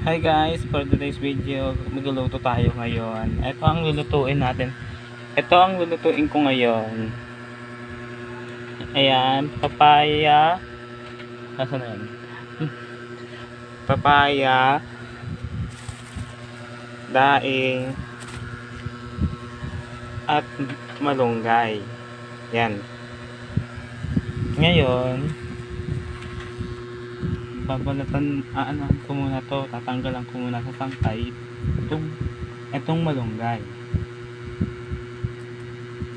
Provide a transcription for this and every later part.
Hi guys, for today's video, magluluto tayo ngayon. Ito ang lulutuin natin. Ito ang lulutuin ko ngayon. Ayan, papaya. Nasaan na yan? Papaya, daing, at malunggay. Yan. Ngayon, babalatan, aanahan ko muna to, tatanggalan ko muna sa sangkay itong malunggay.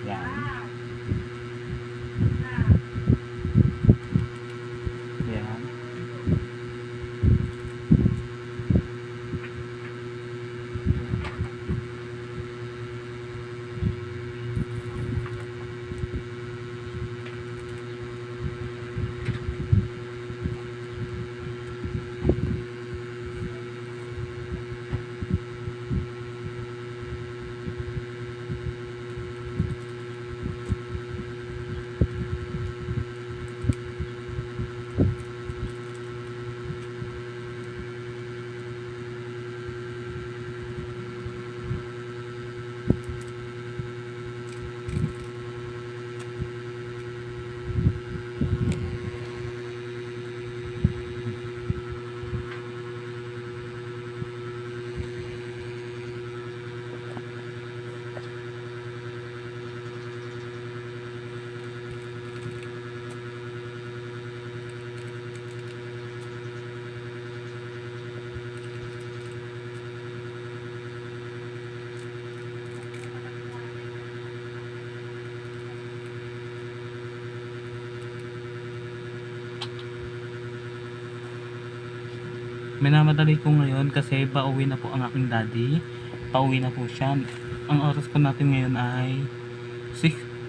Yan. Yan. Minamadali ko ngayon kasi pauwi na po ang aking daddy. Pauwi na po siya. Ang oras po natin ngayon ay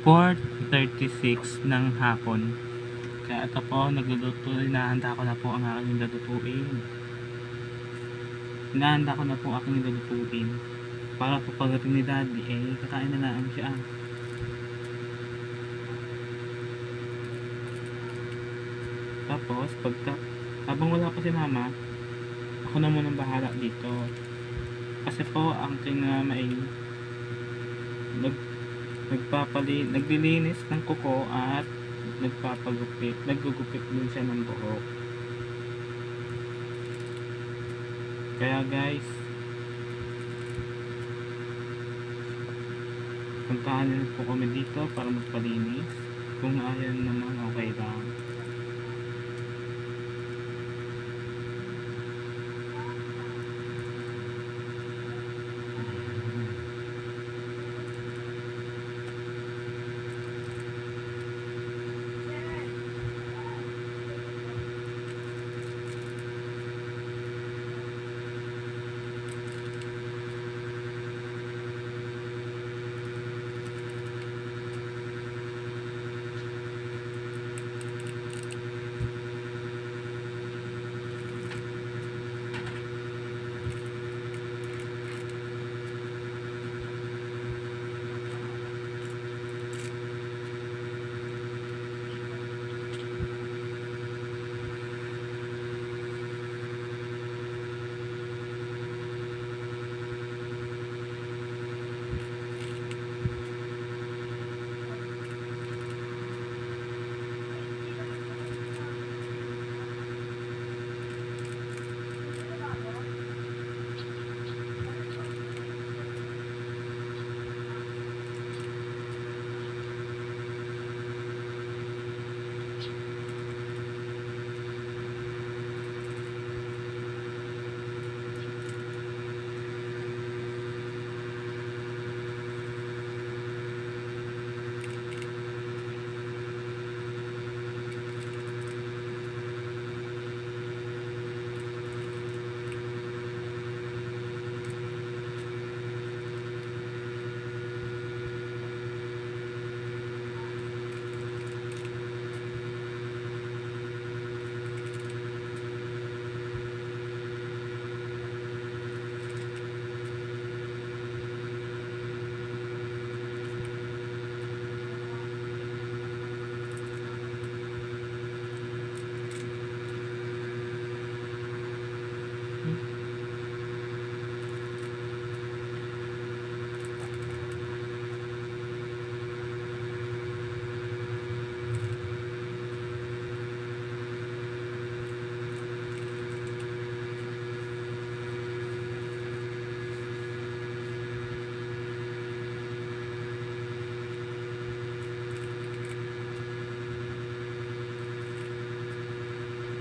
4:36 ng hapon. Kaya ito po, nagluluto. Inahanda ko na po ang aking lulutuin. Inahanda ko na po ang aking lulutuin. Para po pagdating ni daddy, kakain na lang siya. Tapos, habang wala pa si mama, ako na munang bahala dito. Kasi po ang aking mama ay naglilinis ng kuko at naggugupit din siya ng buhok. Kaya guys, puntahan niyo po kami dito para magpalinis. Kung ayaw naman, okay lang.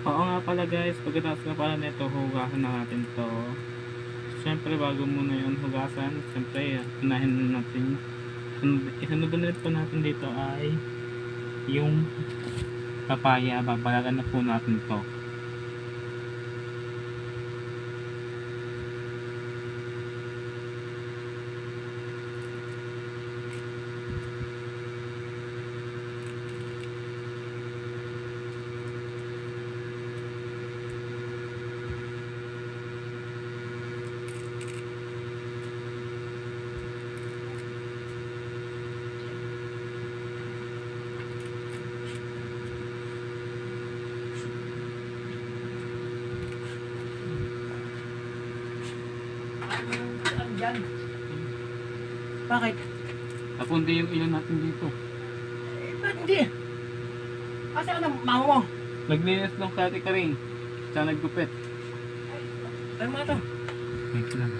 Oo nga pala guys, pagkatapos nga pala nito, hugasan na natin to. Siyempre bago muna yun hugasan, siyempre unahin na natin. Isunod na po natin dito ay yung papaya, babalagan na po natin to. Diyan. Bakit? Napunti yung ilan natin dito. Ba't hindi? Kasi ano, mama mo? Naglinis ng kati ka rin. Siya naggupit. Ano mga to? Wait lang.